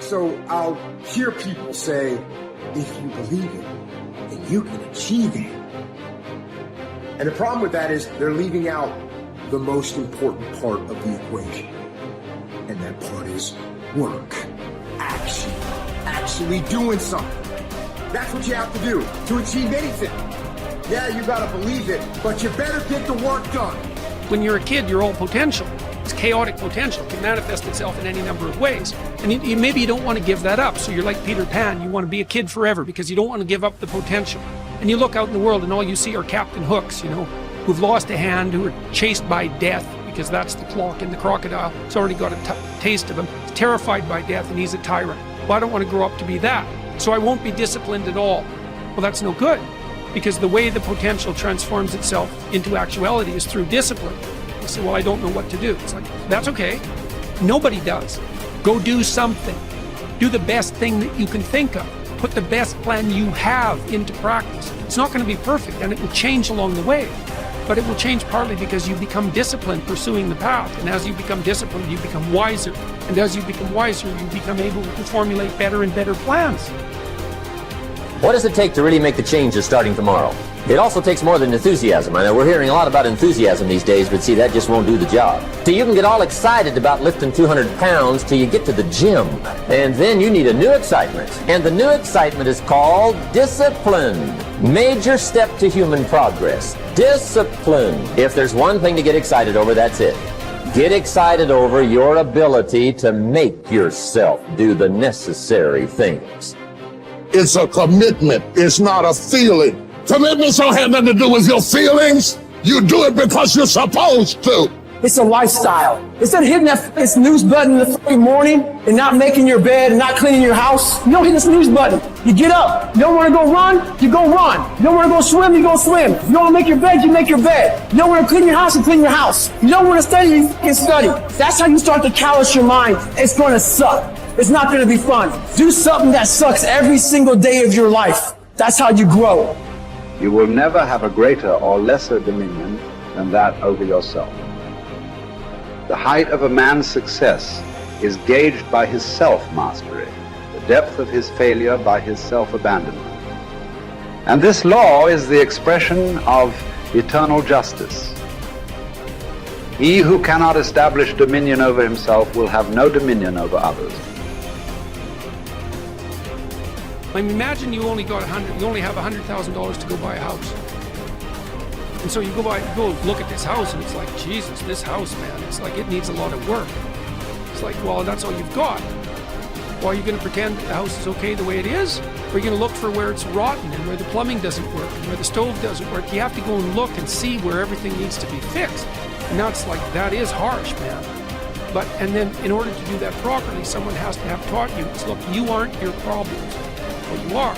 So I'll hear people say, if you believe it, then you can achieve it. And the problem with that is they're leaving out the most important part of the equation. And that part is work, action, actually doing something. That's what you have to do to achieve anything. Yeah, you gotta believe it, but you better get the work done. When you're a kid, you're all potential. It's chaotic potential. It can manifest itself in any number of ways. And maybe you don't want to give that up. So you're like Peter Pan. You want to be a kid forever because you don't want to give up the potential. And you look out in the world and all you see are Captain Hooks, who've lost a hand, who are chased by death because that's the clock in the crocodile. It's already got a taste of him. He's terrified by death and he's a tyrant. Well, I don't want to grow up to be that. So I won't be disciplined at all. Well, that's no good. Because the way the potential transforms itself into actuality is through discipline. You say, well, I don't know what to do. It's like, that's okay. Nobody does. Go do something. Do the best thing that you can think of. Put the best plan you have into practice. It's not going to be perfect, and it will change along the way. But it will change partly because you become disciplined pursuing the path. And as you become disciplined, you become wiser. And as you become wiser, you become able to formulate better and better plans. What does it take to really make the changes starting tomorrow? It also takes more than enthusiasm. I know we're hearing a lot about enthusiasm these days, but see, that just won't do the job. So you can get all excited about lifting 200 pounds till you get to the gym. And then you need a new excitement. And the new excitement is called discipline. Major step to human progress. Discipline. If there's one thing to get excited over, that's it. Get excited over your ability to make yourself do the necessary things. It's a commitment. It's not a feeling. Commitments don't have nothing to do with your feelings. You do it because you're supposed to. It's a lifestyle. Instead of hitting that snooze button in the early morning and not making your bed and not cleaning your house, you don't hit the snooze button. You get up. You don't want to go run, you go run. You don't want to go swim, you go swim. You don't want to make your bed, you make your bed. You don't want to clean your house, you clean your house. You don't want to study, you can study. That's how you start to callous your mind. It's going to suck. It's not going to be fun. Do something that sucks every single day of your life. That's how you grow. You will never have a greater or lesser dominion than that over yourself. The height of a man's success is gauged by his self-mastery, the depth of his failure by his self-abandonment. And this law is the expression of eternal justice. He who cannot establish dominion over himself will have no dominion over others. I mean, imagine you only have $100,000 to go buy a house. And so you go look at this house and it's like, Jesus, this house, man, it's like it needs a lot of work. It's like, well, that's all you've got. Well, are you going to pretend that the house is okay the way it is? Or are you going to look for where it's rotten and where the plumbing doesn't work and where the stove doesn't work? You have to go and look and see where everything needs to be fixed. And that's like, that is harsh, man. And then in order to do that properly, someone has to have taught you, look, you aren't your problems. Well, you are.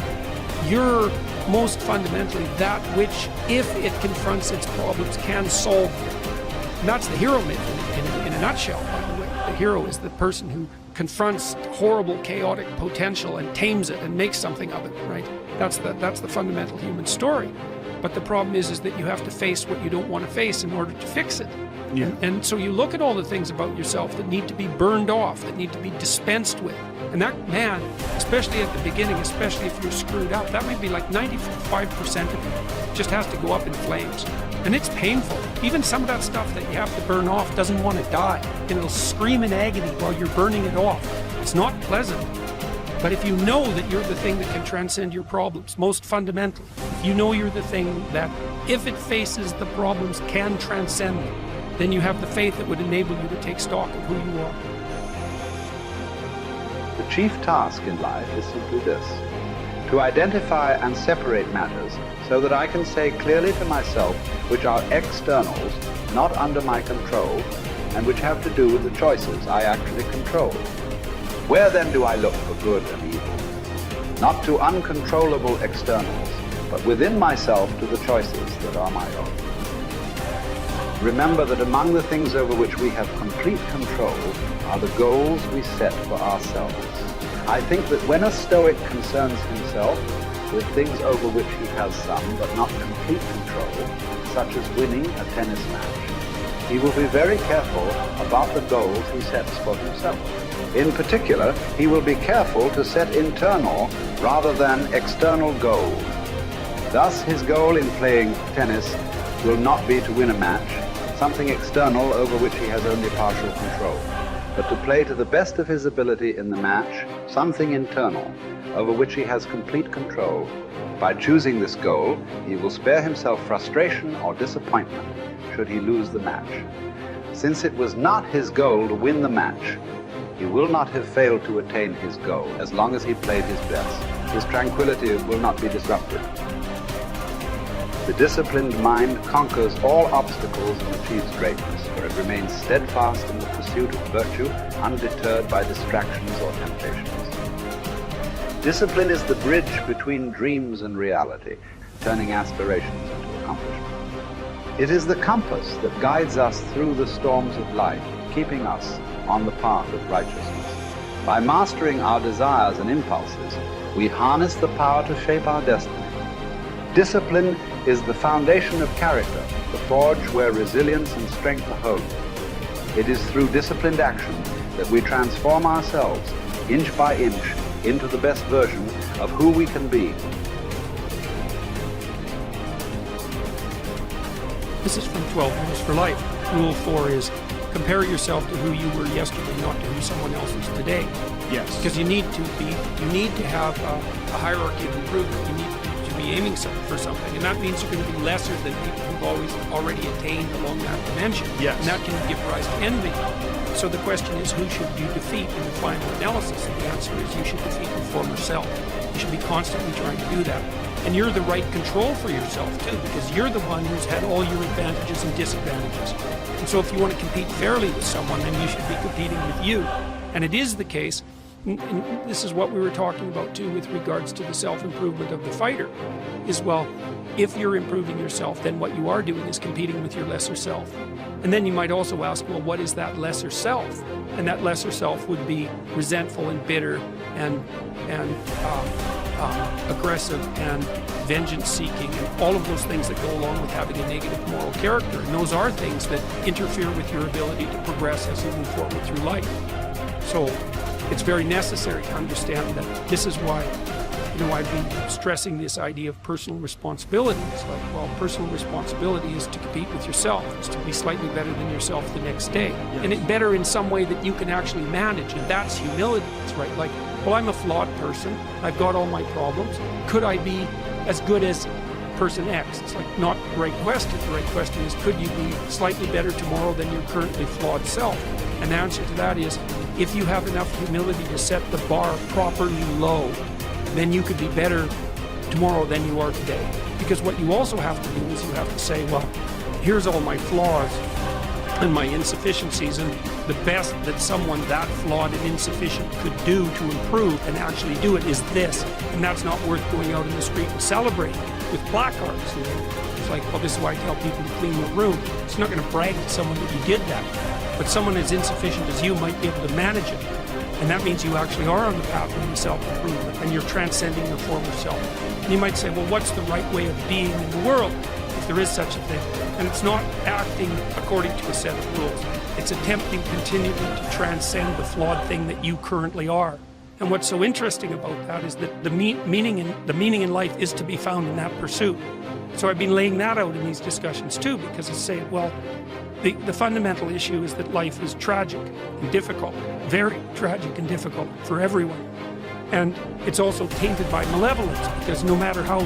You're most fundamentally that which, if it confronts its problems, can solve them. And that's the hero myth in a nutshell, by the way. The hero is the person who confronts horrible, chaotic potential and tames it and makes something of it, right? That's the fundamental human story. But the problem is that you have to face what you don't want to face in order to fix it. Yeah. And so you look at all the things about yourself that need to be burned off, that need to be dispensed with. And that, man, especially at the beginning, especially if you're screwed up, that might be like 95% of it just has to go up in flames. And it's painful. Even some of that stuff that you have to burn off doesn't want to die. And it'll scream in agony while you're burning it off. It's not pleasant. But if you know that you're the thing that can transcend your problems, most fundamentally, if you know you're the thing that, if it faces the problems, can transcend them, then you have the faith that would enable you to take stock of who you are. The chief task in life is simply this: to identify and separate matters so that I can say clearly to myself which are externals, not under my control, and which have to do with the choices I actually control. Where then do I look for good and evil? Not to uncontrollable externals, but within myself to the choices that are my own. Remember that among the things over which we have complete control are the goals we set for ourselves. I think that when a Stoic concerns himself with things over which he has some but not complete control, such as winning a tennis match, he will be very careful about the goals he sets for himself. In particular, he will be careful to set internal rather than external goals. Thus, his goal in playing tennis will not be to win a match, something external over which he has only partial control, but to play to the best of his ability in the match, something internal over which he has complete control. By choosing this goal, he will spare himself frustration or disappointment should he lose the match. Since it was not his goal to win the match, he will not have failed to attain his goal as long as he played his best. His tranquility will not be disrupted. The disciplined mind conquers all obstacles and achieves greatness, for it remains steadfast in the pursuit of virtue, undeterred by distractions or temptations. Discipline is the bridge between dreams and reality, turning aspirations into accomplishment. It is the compass that guides us through the storms of life, keeping us on the path of righteousness. By mastering our desires and impulses, we harness the power to shape our destiny. Discipline is the foundation of character, the forge where resilience and strength are honed. It is through disciplined action that we transform ourselves, inch by inch, into the best version of who we can be. This is from 12 Rules for Life. Rule 4 is compare yourself to who you were yesterday, not to who someone else is today. Yes. Because you need to have a hierarchy of improvement. You need to be aiming for something, and that means you're going to be lesser than people who've already attained along that dimension. Yes. And that can give rise to envy. So the question is, who should you defeat in the final analysis? And the answer is you should defeat your former self. You should be constantly trying to do that. And you're the right control for yourself too, because you're the one who's had all your advantages and disadvantages. And so if you want to compete fairly with someone, then you should be competing with you. And it is the case, and this is what we were talking about too with regards to the self-improvement of the fighter, is, well, if you're improving yourself, then what you are doing is competing with your lesser self. And then you might also ask, well, what is that lesser self? And that lesser self would be resentful and bitter and aggressive and vengeance-seeking and all of those things that go along with having a negative moral character. And those are things that interfere with your ability to progress as you move forward through life. So it's very necessary to understand that this is why, I've been stressing this idea of personal responsibility. It's like, well, personal responsibility is to compete with yourself. It's to be slightly better than yourself the next day. Yes. And it better in some way that you can actually manage. And that's humility. It's right. Like, well, I'm a flawed person. I've got all my problems. Could I be as good as person X? It's like not the right question. The right question is, could you be slightly better tomorrow than your currently flawed self? And the answer to that is, if you have enough humility to set the bar properly low, then you could be better tomorrow than you are today. Because what you also have to do is you have to say, well, here's all my flaws and my insufficiencies, and the best that someone that flawed and insufficient could do to improve and actually do it is this. And that's not worth going out in the street and celebrating with placards. It's like, well, this is why I tell people to clean their room. It's not going to brag to someone that you did that. But someone as insufficient as you might be able to manage it. And that means you actually are on the pathway to self-improvement, and you're transcending your former self. And you might say, well, what's the right way of being in the world, if there is such a thing? And it's not acting according to a set of rules. It's attempting continually to transcend the flawed thing that you currently are. And what's so interesting about that is that the meaning in life is to be found in that pursuit. So I've been laying that out in these discussions too, because it's saying, well, the fundamental issue is that life is tragic and difficult, very tragic and difficult for everyone. And it's also tainted by malevolence, because no matter how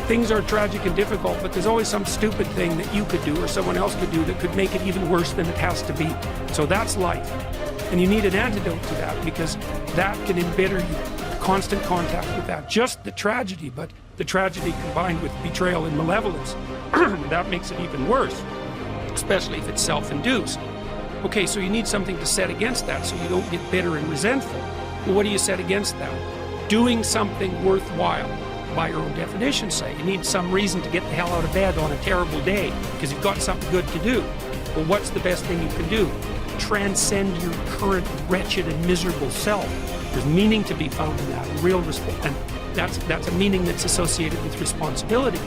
things are tragic and difficult, but there's always some stupid thing that you could do or someone else could do that could make it even worse than it has to be. So that's life. And you need an antidote to that, because that can embitter you. Constant contact with that. Just the tragedy, but the tragedy combined with betrayal and malevolence, that makes it even worse, especially if it's self-induced. Okay, so you need something to set against that so you don't get bitter and resentful. Well, what do you set against that? Doing something worthwhile, by your own definition, say. You need some reason to get the hell out of bed on a terrible day because you've got something good to do. Well, what's the best thing you can do? Transcend your current wretched and miserable self. There's meaning to be found in that, and that's a meaning that's associated with responsibility.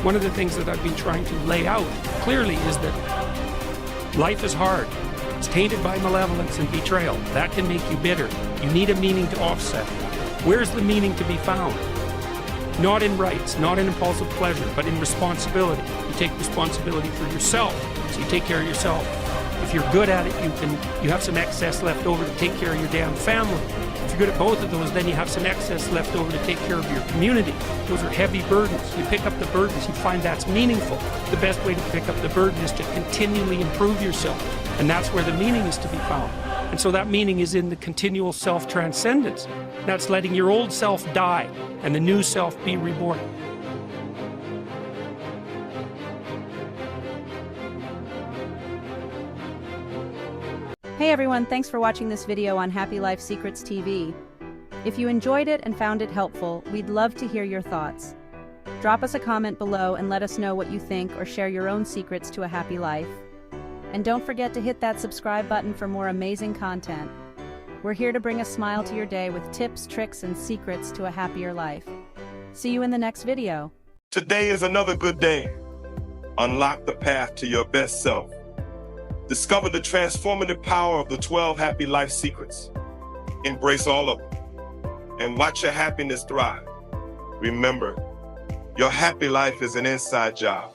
one of the things that I've been trying to lay out clearly is that life is hard. It's tainted by malevolence and betrayal. That can make you bitter. You need a meaning to offset. Where's the meaning to be found? Not in rights, not in impulsive pleasure, but in responsibility. You take responsibility for yourself, so you take care of yourself. If you're good at it, you have some excess left over to take care of your damn family. If you're good at both of those, then you have some excess left over to take care of your community. Those are heavy burdens. You pick up the burdens, you find that's meaningful. The best way to pick up the burden is to continually improve yourself. And that's where the meaning is to be found. And so that meaning is in the continual self-transcendence. That's letting your old self die and the new self be reborn. Hey everyone, thanks for watching this video on Happy Life Secrets TV. If you enjoyed it and found it helpful, we'd love to hear your thoughts. Drop us a comment below and let us know what you think or share your own secrets to a happy life. And don't forget to hit that subscribe button for more amazing content. We're here to bring a smile to your day with tips, tricks, and secrets to a happier life. See you in the next video. Today is another good day. Unlock the path to your best self. Discover the transformative power of the 12 happy life secrets. Embrace all of them and watch your happiness thrive. Remember, your happy life is an inside job.